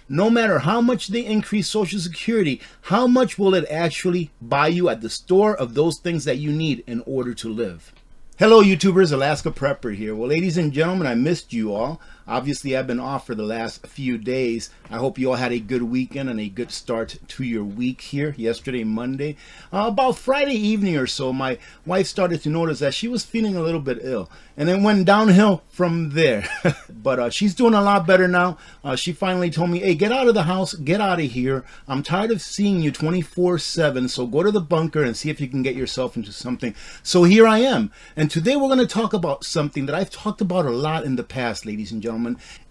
no matter how much they increase Social Security, how much will it actually buy you at the store of those things that you need in order to live? Hello YouTubers, Alaska Prepper here. Well, ladies and gentlemen, I missed you all. Obviously, I've been off for the last few days. I hope you all had a good weekend and a good start to your week here. Yesterday, Monday. About Friday evening or so, my wife started to notice that she was feeling a little bit ill. And then went downhill from there. But she's doing a lot better now. She finally told me, hey, get out of the house. Get out of here. I'm tired of seeing you 24/7. So go to the bunker and see if you can get yourself into something. So here I am. And today we're going to talk about something that I've talked about a lot in the past, ladies and gentlemen.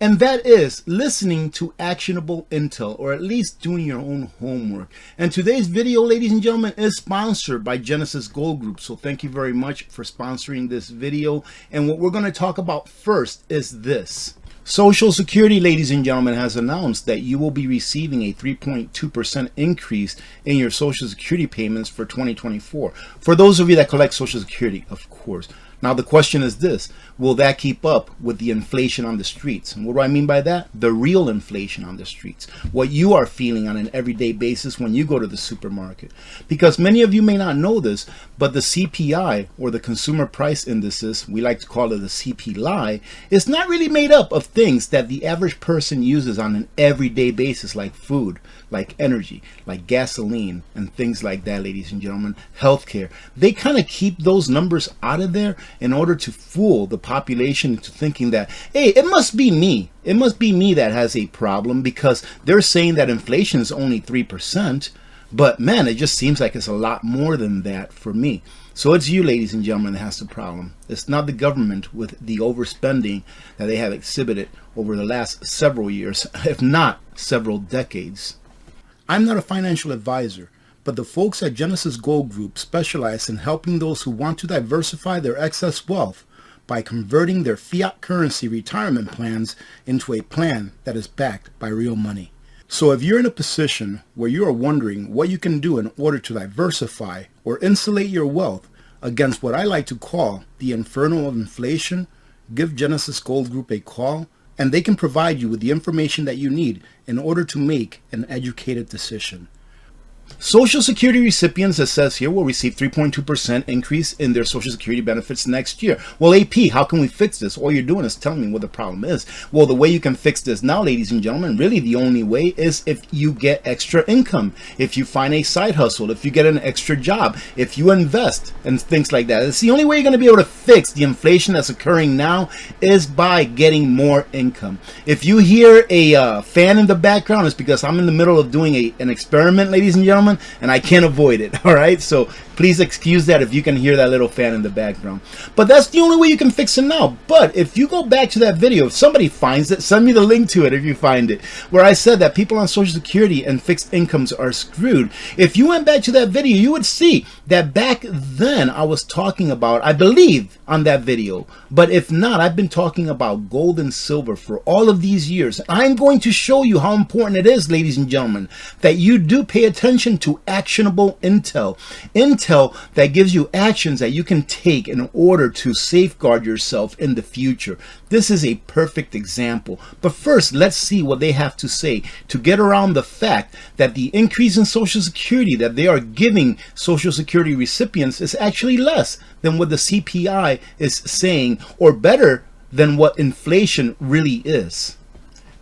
And that is listening to actionable intel, or at least doing your own homework. And today's video, ladies and gentlemen, is sponsored by Genesis Gold Group. So thank you very much for sponsoring this video. And what we're going to talk about first is this. Social Security, ladies and gentlemen, has announced that you will be receiving a 3.2% increase in your Social Security payments for 2024. For those of you that collect Social Security, of course. Now the question is this, will that keep up with the inflation on the streets? And what do I mean by that? The real inflation on the streets. What you are feeling on an everyday basis when you go to the supermarket. Because many of you may not know this, but the CPI, or the Consumer Price Indices, we like to call it the CPI, is not really made up of things that the average person uses on an everyday basis, like food, like energy, like gasoline, and things like that, ladies and gentlemen. Healthcare. They kind of keep those numbers out of there in order to fool the population into thinking that, hey, it must be me. It must be me that has a problem, because they're saying that inflation is only 3%. But man, it just seems like it's a lot more than that for me. So it's you, ladies and gentlemen, that has the problem. It's not the government with the overspending that they have exhibited over the last several years, if not several decades. I'm not a financial advisor, but the folks at Genesis Gold Group specialize in helping those who want to diversify their excess wealth by converting their fiat currency retirement plans into a plan that is backed by real money. So if you're in a position where you are wondering what you can do in order to diversify or insulate your wealth against what I like to call the inferno of inflation, give Genesis Gold Group a call, and they can provide you with the information that you need in order to make an educated decision. Social Security recipients, it says here, will receive 3.2% increase in their Social Security benefits next year. Well, AP, how can we fix this? All you're doing is telling me what the problem is. Well, the way you can fix this now, ladies and gentlemen, really the only way is if you get extra income, if you find a side hustle, if you get an extra job, if you invest and things like that. It's the only way you're going to be able to fix the inflation that's occurring now is by getting more income. If you hear a fan in the background, it's because I'm in the middle of doing an experiment, ladies and gentlemen, and I can't avoid it. All right, so please excuse that if you can hear that little fan in the background. But that's the only way you can fix it now. But if you go back to that video, if somebody finds it, send me the link to it if you find it, where I said that people on Social Security and fixed incomes are screwed. If you went back to that video, you would see that back then I was talking about, I believe, on that video. But if not, I've been talking about gold and silver for all of these years. I'm going to show you how important it is, ladies and gentlemen, that you do pay attention to actionable intel. Intel that gives you actions that you can take in order to safeguard yourself in the future. This is a perfect example. But first, let's see what they have to say to get around the fact that the increase in Social Security that they are giving Social Security recipients is actually less than what the CPI is saying, or better than what inflation really is.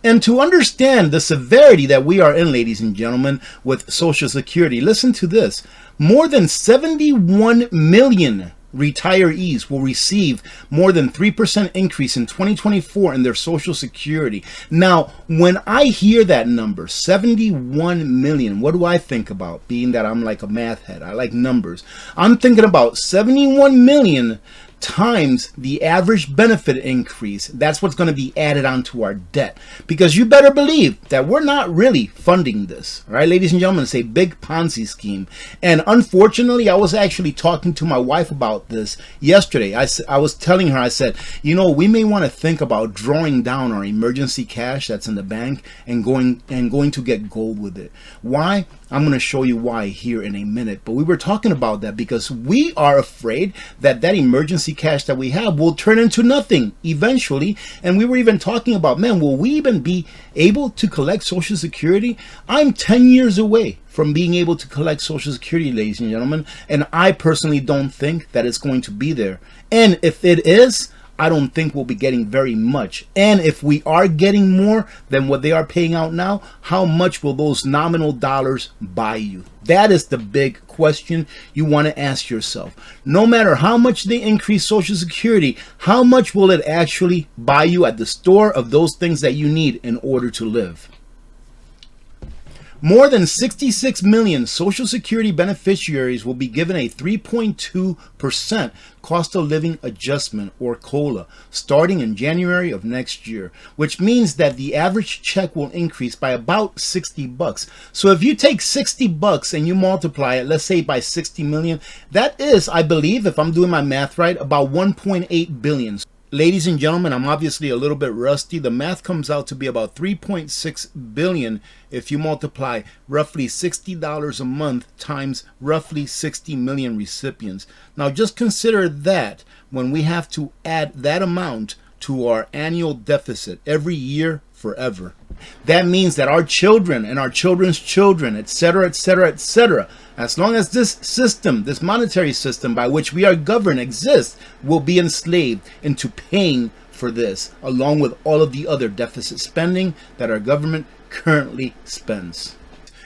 And to understand the severity that we are in, ladies and gentlemen, with Social Security, listen to this. More than 71 million retirees will receive more than 3% increase in 2024 in their Social Security. Now, when I hear that number, 71 million, what do I think about? Being that I'm like a math head, I like numbers. I'm thinking about 71 million times the average benefit increase. That's what's going to be added onto our debt, because you better believe that we're not really funding this. All right, ladies and gentlemen, it's a big Ponzi scheme. And unfortunately, I was actually talking to my wife about this yesterday. I was telling her, I said, you know, we may want to think about drawing down our emergency cash that's in the bank and going to get gold with it. Why? I'm going to show you why here in a minute. But we were talking about that because we are afraid that that emergency emergency cash that we have will turn into nothing eventually. And we were even talking about, man, will we even be able to collect Social Security? I'm 10 years away from being able to collect Social Security, ladies and gentlemen, and I personally don't think that it's going to be there. And if it is, I don't think we'll be getting very much. And if we are getting more than what they are paying out now, how much will those nominal dollars buy you? That is the big question you want to ask yourself. No matter how much they increase Social Security, how much will it actually buy you at the store of those things that you need in order to live? More than 66 million Social Security beneficiaries will be given a 3.2% cost of living adjustment, or COLA, starting in January of next year, which means that the average check will increase by about $60. So if you take $60 and you multiply it, let's say by 60 million, that is, I believe, if I'm doing my math right, about 1.8 billion. Ladies and gentlemen, I'm obviously a little bit rusty. The math comes out to be about 3.6 billion if you multiply roughly $60 a month times roughly 60 million recipients. Now just consider that when we have to add that amount to our annual deficit every year forever. That means that our children and our children's children, etc., etc., etc., as long as this system, this monetary system by which we are governed exists, will be enslaved into paying for this, along with all of the other deficit spending that our government currently spends.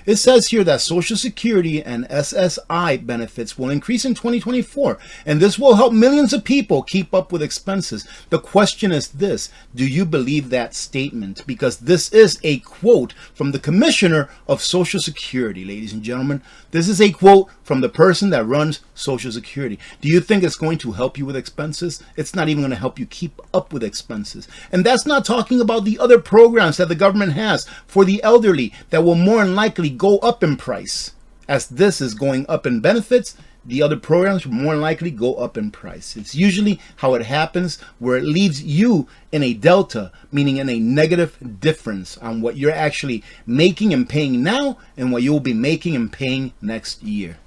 It says here that Social Security and SSI benefits will increase in 2024, and this will help millions of people keep up with expenses. The question is this: do you believe that statement? Because this is a quote from the Commissioner of Social Security, ladies and gentlemen. This is a quote from the person that runs Social Security. Do you think it's going to help you with expenses? It's not even going to help you keep up with expenses. And that's not talking about the other programs that the government has for the elderly that will more than likely go up in price. As this is going up in benefits, the other programs will more than likely go up in price. It's usually how it happens, where it leaves you in a delta, meaning in a negative difference on what you're actually making and paying now and what you'll be making and paying next year.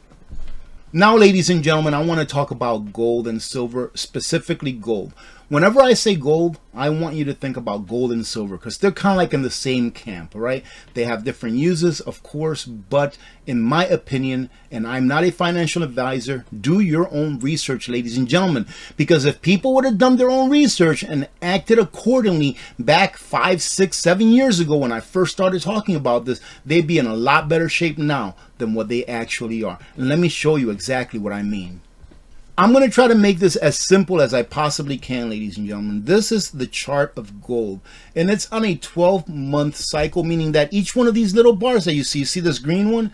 Now, ladies and gentlemen, I want to talk about gold and silver, specifically gold. Whenever I say gold, I want you to think about gold and silver because they're kind of like in the same camp, right? They have different uses, of course, but in my opinion, and I'm not a financial advisor, do your own research, ladies and gentlemen, because if people would have done their own research and acted accordingly back 5, 6, 7 years ago when I first started talking about this, they'd be in a lot better shape now than what they actually are. And let me show you exactly what I mean. I'm going to try to make this as simple as I possibly can, ladies and gentlemen. This is the chart of gold, and it's on a 12-month cycle, meaning that each one of these little bars that you see this green one,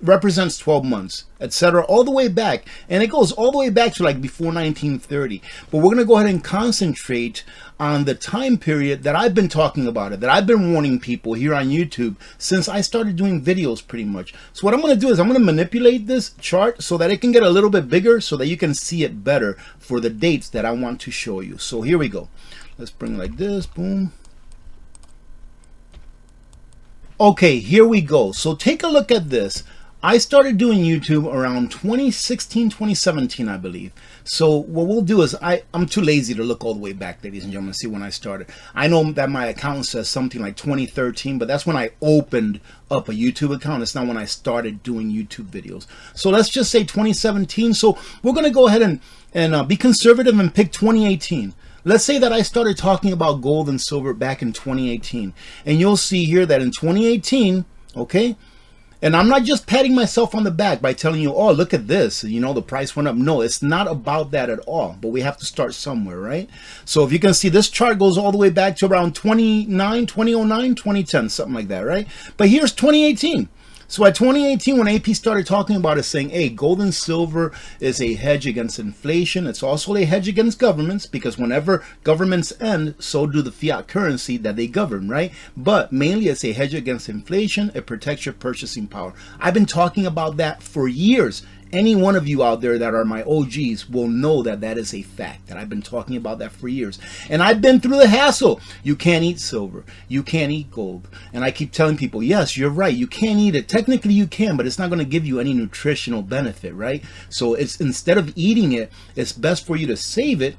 represents 12 months, etc., all the way back. And it goes all the way back to like before 1930. But we're going to go ahead and concentrate on the time period that I've been talking about it, that I've been warning people here on YouTube since I started doing videos pretty much. So what I'm going to do is I'm going to manipulate this chart so that it can get a little bit bigger so that you can see it better for the dates that I want to show you. So here we go. Let's bring it like this. Boom. Okay, here we go. So take a look at this. I started doing YouTube around 2016, 2017, I believe. So what we'll do is I'm too lazy to look all the way back, ladies and gentlemen, see when I started. I know that my account says something like 2013, but that's when I opened up a YouTube account. It's not when I started doing YouTube videos. So let's just say 2017. So we're going to go ahead and be conservative and pick 2018. Let's say that I started talking about gold and silver back in 2018. And you'll see here that in 2018, okay, and I'm not just patting myself on the back by telling you, oh, look at this, you know, the price went up. No, it's not about that at all. But we have to start somewhere, right? So if you can see, this chart goes all the way back to around 2009, 2010, something like that, right? But here's 2018. So at 2018, when AP started talking about it, saying, hey, gold and silver is a hedge against inflation. It's also a hedge against governments, because whenever governments end, so do the fiat currency that they govern, right? But mainly it's a hedge against inflation. It protects your purchasing power. I've been talking about that for years. Any one of you out there that are my OGs will know that that is a fact, that I've been talking about that for years. And I've been through the hassle. You can't eat silver. You can't eat gold. And I keep telling people, yes, you're right. You can't eat it. Technically you can, but it's not going to give you any nutritional benefit, right? So it's, instead of eating it, it's best for you to save it.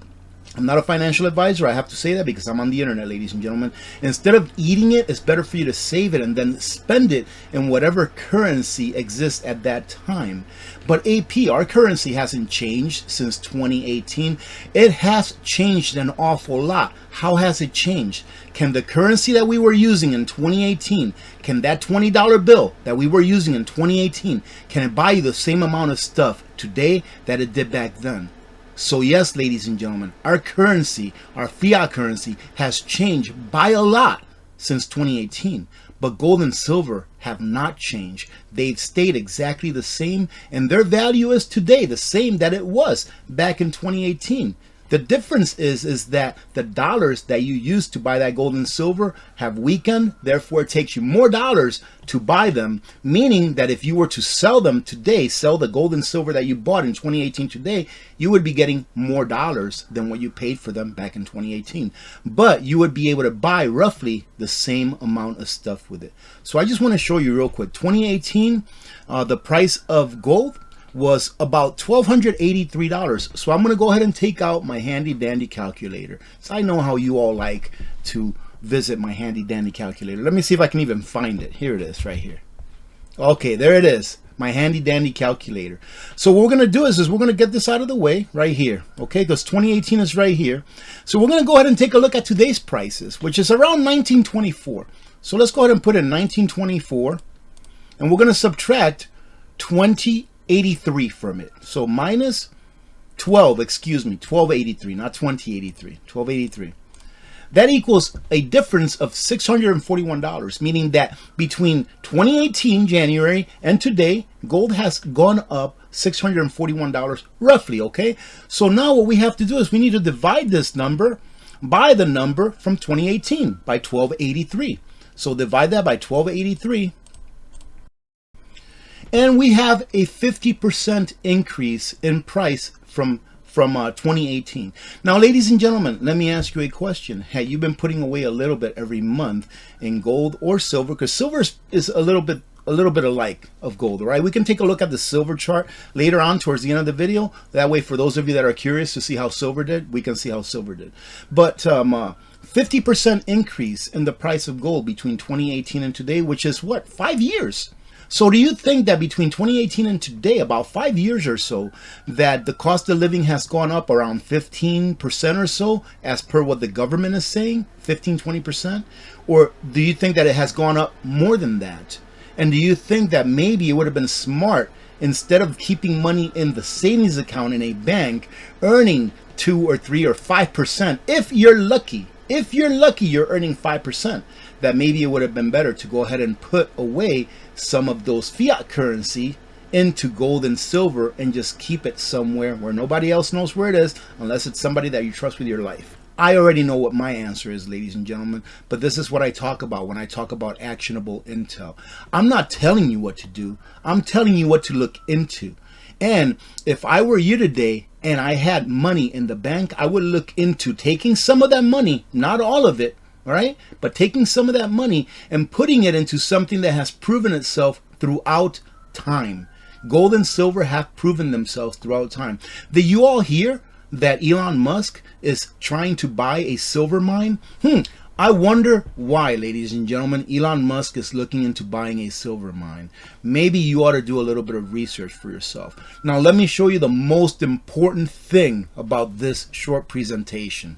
I'm not a financial advisor. I have to say that because I'm on the internet, ladies and gentlemen. Instead of eating it, it's better for you to save it and then spend it in whatever currency exists at that time. But AP, our currency hasn't changed since 2018. It has changed an awful lot. How has it changed? Can the currency that we were using in 2018, can that $20 bill that we were using in 2018, can it buy you the same amount of stuff today that it did back then? So yes, ladies and gentlemen, our currency, our fiat currency, has changed by a lot since 2018. But gold and silver have not changed. They've stayed exactly the same, and their value is today the same that it was back in 2018. The difference is that the dollars that you used to buy that gold and silver have weakened. Therefore, it takes you more dollars to buy them, meaning that if you were to sell them today, sell the gold and silver that you bought in 2018 today, you would be getting more dollars than what you paid for them back in 2018. But you would be able to buy roughly the same amount of stuff with it. So I just want to show you real quick. 2018, the price of gold was about $1,283. So I'm going to go ahead and take out my handy dandy calculator. So I know how you all like to visit my handy dandy calculator. Let me see if I can even find it. Here it is right here. Okay, there it is. My handy dandy calculator. So what we're going to do is we're going to get this out of the way right here. Okay, because 2018 is right here. So we're going to go ahead and take a look at today's prices, which is around 1924. So let's go ahead and put in 1924. And we're going to subtract 2083 from it. So minus 1283, not 2083, 1283. That equals a difference of $641, meaning that between 2018 January and today, gold has gone up $641 roughly, okay? So now what we have to do is we need to divide this number by the number from 2018 by 1283. So divide that by 1283. And we have a 50% increase in price from 2018. Now, ladies and gentlemen, let me ask you a question. Have you been putting away a little bit every month in gold or silver? Because silver is a little bit alike of gold, right? We can take a look at the silver chart later on towards the end of the video. That way, for those of you that are curious to see how silver did, we can see how silver did. But 50% increase in the price of gold between 2018 and today, which is what, 5 years? So do you think that between 2018 and today, about 5 years or so, that the cost of living has gone up around 15% or so, as per what the government is saying, 15, 20%? Or do you think that it has gone up more than that? And do you think that maybe it would have been smart, instead of keeping money in the savings account in a bank, earning 2 or 3 or 5%, if you're lucky, you're earning 5%, that maybe it would have been better to go ahead and put away some of those fiat currency into gold and silver and just keep it somewhere where nobody else knows where it is, unless it's somebody that you trust with your life. I already know what my answer is, ladies and gentlemen, but this is what I talk about when I talk about actionable intel. I'm not telling you what to do. I'm telling you what to look into. And if I were you today and I had money in the bank, I would look into taking some of that money, not all of it, all right, but taking some of that money and putting it into something that has proven itself throughout time. Gold and silver have proven themselves throughout time. Did you all hear that Elon Musk is trying to buy a silver mine? I wonder why, ladies and gentlemen, Elon Musk is looking into buying a silver mine. Maybe you ought to do a little bit of research for yourself. Now, let me show you the most important thing about this short presentation.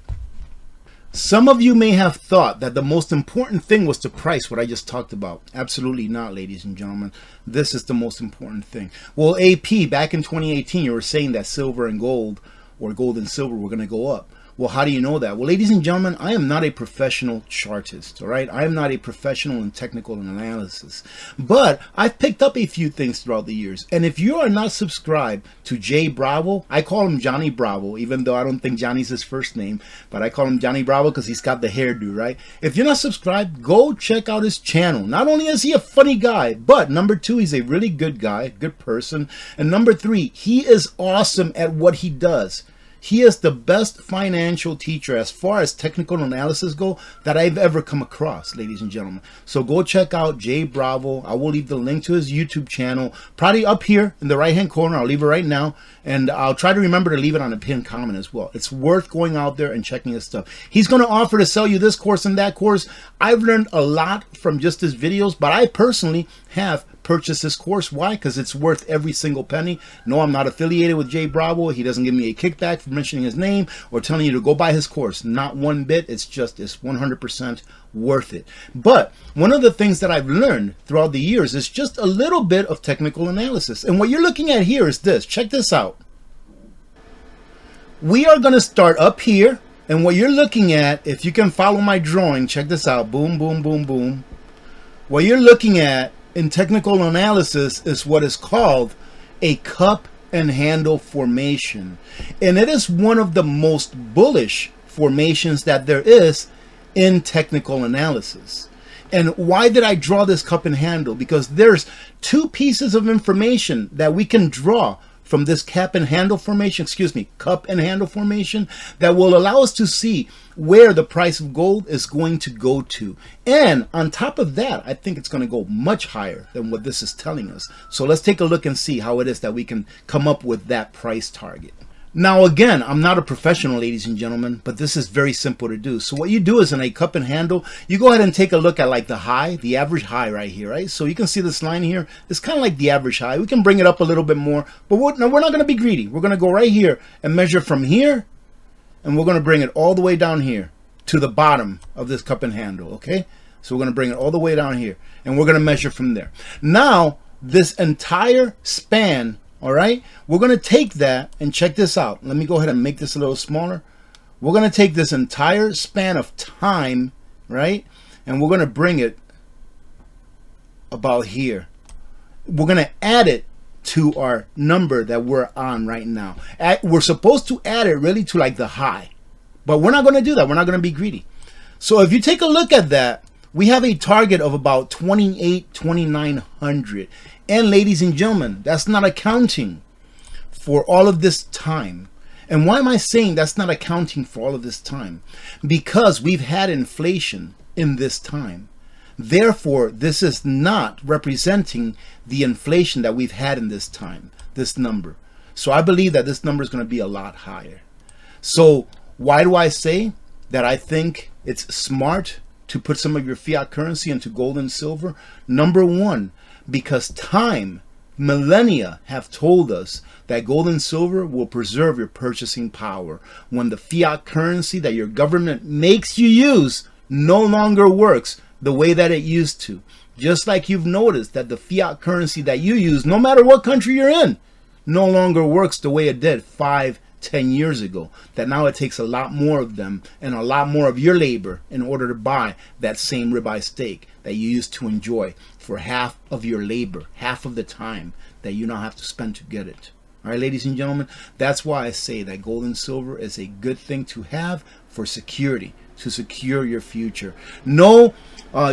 Some of you may have thought that the most important thing was to price what I just talked about. Absolutely not, ladies and gentlemen. This is the most important thing. Well, AP, back in 2018, you were saying that silver and gold, or gold and silver, were going to go up. Well, how do you know that? Well, ladies and gentlemen, I am not a professional chartist, all right? I am not a professional in technical analysis, but I've picked up a few things throughout the years. And if you are not subscribed to Jay Bravo, I call him Johnny Bravo, even though I don't think Johnny's his first name, but I call him Johnny Bravo because he's got the hairdo, right? If you're not subscribed, go check out his channel. Not only is he a funny guy, but number two, he's a really good guy, good person. And number three, he is awesome at what he does. He is the best financial teacher as far as technical analysis go that I've ever come across, ladies and gentlemen. So go check out Jay Bravo. I will leave the link to his YouTube channel, probably up here in the right-hand corner. I'll leave it right now. And I'll try to remember to leave it on a pinned comment as well. It's worth going out there and checking his stuff. He's going to offer to sell you this course and that course. I've learned a lot from just his videos, but I personally have purchase this course. Why? Because it's worth every single penny. No, I'm not affiliated with Jay Bravo. He doesn't give me a kickback for mentioning his name or telling you to go buy his course. Not one bit. It's 100% worth it. But one of the things that I've learned throughout the years is just a little bit of technical analysis. And what you're looking at here is this. Check this out. We are going to start up here. And what you're looking at, if you can follow my drawing, check this out. Boom, boom, boom, boom. What you're looking at in technical analysis is what is called a cup and handle formation, and it is one of the most bullish formations that there is in technical analysis. And why did I draw this cup and handle? Because there's two pieces of information that we can draw from this cup and handle formation that will allow us to see where the price of gold is going to go to. And on top of that, I think it's going to go much higher than what this is telling us. So let's take a look and see how it is that we can come up with that price target. Now, again, I'm not a professional, ladies and gentlemen, but this is very simple to do. So what you do is in a cup and handle, you go ahead and take a look at like the high, the average high right here, right? So you can see this line here. It's kind of like the average high. We can bring it up a little bit more, but we're not going to be greedy. We're going to go right here and measure from here, and we're going to bring it all the way down here to the bottom of this cup and handle, okay? So we're going to bring it all the way down here, and we're going to measure from there. Now, this entire span, all right, we're going to take that and check this out. Let me go ahead and make this a little smaller. We're going to take this entire span of time, right, and we're going to bring it about here. We're going to add it to our number that we're on right now. We're supposed to add it really to like the high, but we're not going to do that. We're not going to be greedy. So if you take a look at that, we have a target of about 2,900. And ladies and gentlemen, that's not accounting for all of this time. And why am I saying that's not accounting for all of this time? Because we've had inflation in this time. Therefore, this is not representing the inflation that we've had in this time, this number. So I believe that this number is going to be a lot higher. So why do I say that I think it's smart to put some of your fiat currency into gold and silver? Number one, because time, millennia have told us that gold and silver will preserve your purchasing power when the fiat currency that your government makes you use no longer works the way that it used to. Just like you've noticed that the fiat currency that you use, no matter what country you're in, no longer works the way it did 5, 10 years ago. That now it takes a lot more of them and a lot more of your labor in order to buy that same ribeye steak that you used to enjoy for half of your labor, half of the time that you now have to spend to get it. All right, ladies and gentlemen, that's why I say that gold and silver is a good thing to have for security, to secure your future. No,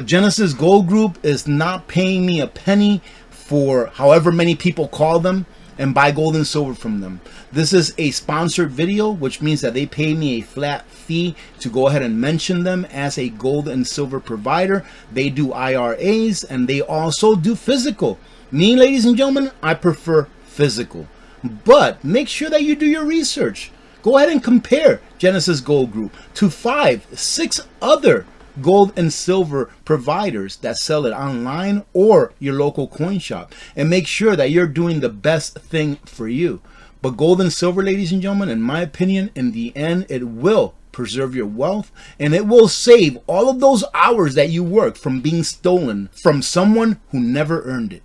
Genesis Gold Group is not paying me a penny for however many people call them and buy gold and silver from them. This is a sponsored video, which means that they pay me a flat fee to go ahead and mention them as a gold and silver provider. They do IRAs and they also do physical. Me, ladies and gentlemen, I prefer physical. But make sure that you do your research. Go ahead and compare Genesis Gold Group to 5, 6 other gold and silver providers that sell it online or your local coin shop, and make sure that you're doing the best thing for you. But gold and silver, ladies and gentlemen, in my opinion, in the end, it will preserve your wealth, and it will save all of those hours that you work from being stolen from someone who never earned it.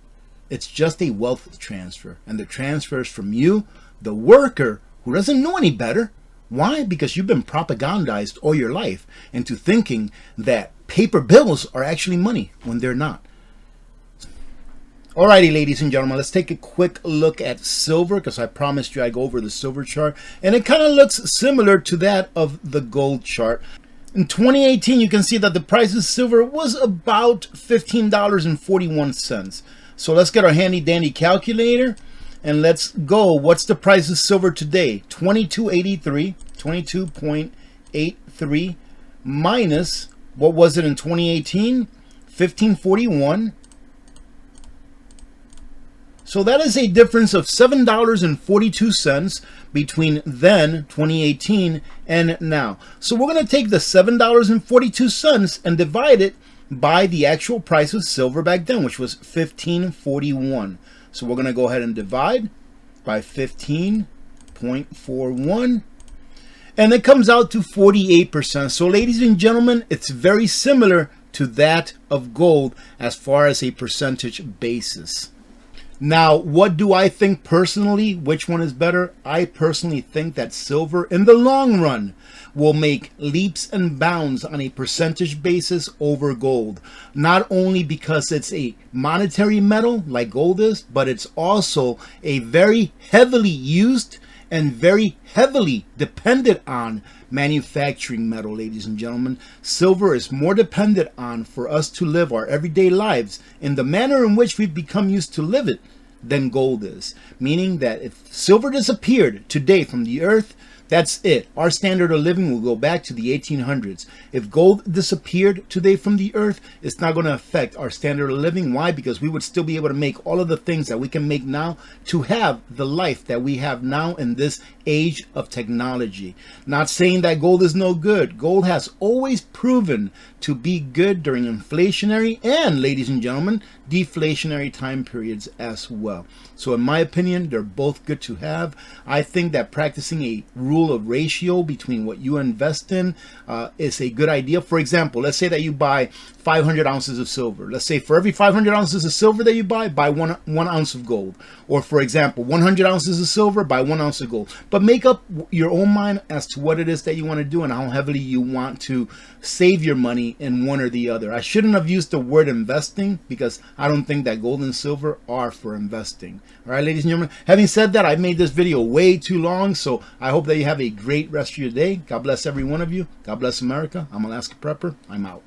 It's just a wealth transfer, and the transfer is from you, the worker, who doesn't know any better, Why? Because you've been propagandized all your life into thinking that paper bills are actually money when they're not. Alrighty, ladies and gentlemen, let's take a quick look at silver, because I promised you I'd go over the silver chart, and it kind of looks similar to that of the gold chart. In 2018, you can see that the price of silver was about $15.41. So let's get our handy dandy calculator and let's go. What's the price of silver today? 22.83, 22.83 minus, what was it in 2018? 15.41. So that is a difference of $7.42 between then, 2018, and now. So we're going to take the $7.42 and divide it by the actual price of silver back then, which was $15.41. So we're going to go ahead and divide by 15.41. And it comes out to 48%. So ladies and gentlemen, it's very similar to that of gold as far as a percentage basis. Now, what do I think personally? Which one is better? I personally think that silver in the long run will make leaps and bounds on a percentage basis over gold. Not only because it's a monetary metal like gold is, but it's also a very heavily used and very heavily dependent on manufacturing metal, ladies and gentlemen. Silver is more dependent on for us to live our everyday lives in the manner in which we've become used to live it than gold is. Meaning that if silver disappeared today from the earth, that's it. Our standard of living will go back to the 1800s. If gold disappeared today from the earth, it's not going to affect our standard of living. Why? Because we would still be able to make all of the things that we can make now to have the life that we have now in this age of technology. Not saying that gold is no good. Gold has always proven to be good during inflationary and, ladies and gentlemen, deflationary time periods as well. So in my opinion, they're both good to have. I think that practicing a rule of ratio between what you invest in is a good idea. For example, let's say that you buy 500 ounces of silver. Let's say for every 500 ounces of silver that you buy one ounce of gold. Or for example, 100 ounces of silver, buy 1 ounce of gold. But make up your own mind as to what it is that you want to do and how heavily you want to save your money in one or the other. I shouldn't have used the word investing because I don't think that gold and silver are for investing. All right, ladies and gentlemen, having said that, I made this video way too long, so I hope that you have a great rest of your day. God bless every one of you. God bless America. I'm Alaska Prepper. I'm out.